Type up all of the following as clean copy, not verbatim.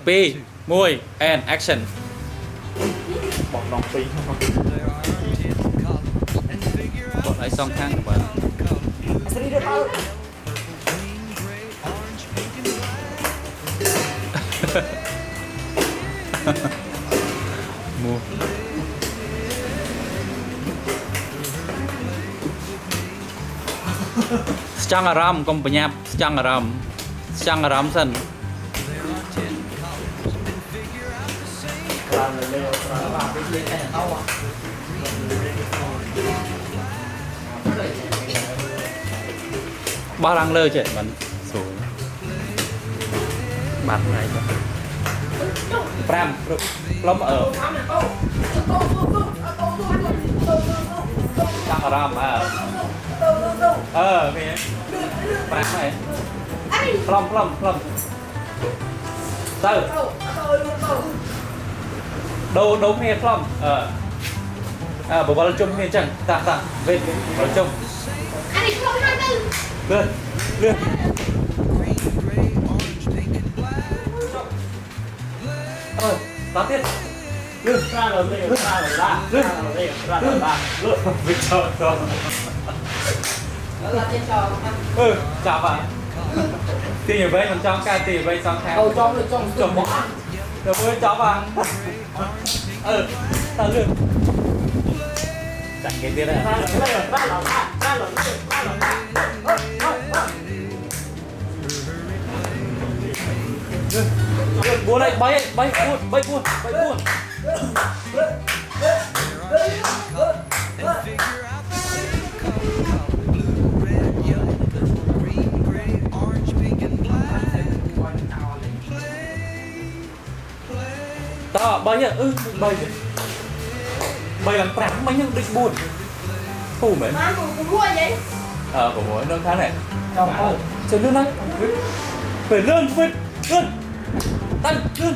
P môi and action บอกน้องปี กดไอ้สองข้างก่อน สวัสดีเด้อเป้า มู ចង់អារម្មណ៍កុំប្រញាប់ចង់អារម្មណ៍សិន กลางเร็วกลางบาไปเรียนแต่เต้าอ่ะ បោះឡើងលើចេះមិនស្រួលបាត់ហើយ5ផ្លុំចង់អារម្មណ៍ឃើញ5ហើយផ្លុំទៅដូរគ្នាផ្លុំបវលជុំគ្នាអញ្ចឹងតាវេទបវលជុំ anh đi không hai tư លឿនតទៀតលឿន กลางเร็วกลางเร็วกลางเร็วกลางเร็วกลางเร็วវិចោត là trên trò ចាប់ហើយទីអ្វីមិនចង់កើតទីអ្វីសងខាង cầu trong rồi trong ចុះមកទៅមើលចាប់ហើយតើលឿនចាក់គេទៀតហើយ กลางเร็วกลางเร็วกลางเร็วกลางเร็ว 4ហើយ3 4 ត3ហ៎3ឡើង5មិញនឹងដូច4ធូរមែន má cũng mua vậy 6នៅខាងនេះ trong ơi ជិះលឿនហើយពេលលឿនតាំងលឿន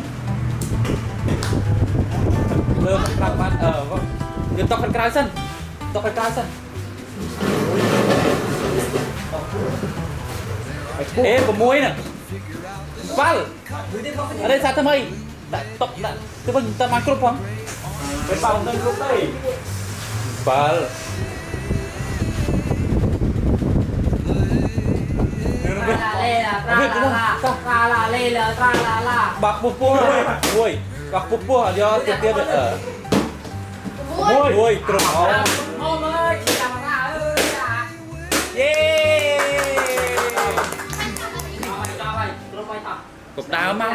ប្រាក់បាត់យើងតកខាងក្រៅសិន6ណាបាល់អរិយសាថ្មីដាក់តកដាក់ទៅវិញតបានគ្រប់ផង ไปเป่าเงินลูกเต้ បាល់ tra là lê là tra là បាក់ពុះមួយបាក់ពុះយកទៀតមួយត្រង់អស់ hôm ơi chị làm ra ơiយេ cho mày cho mày rồi quay tập កុំដើមមក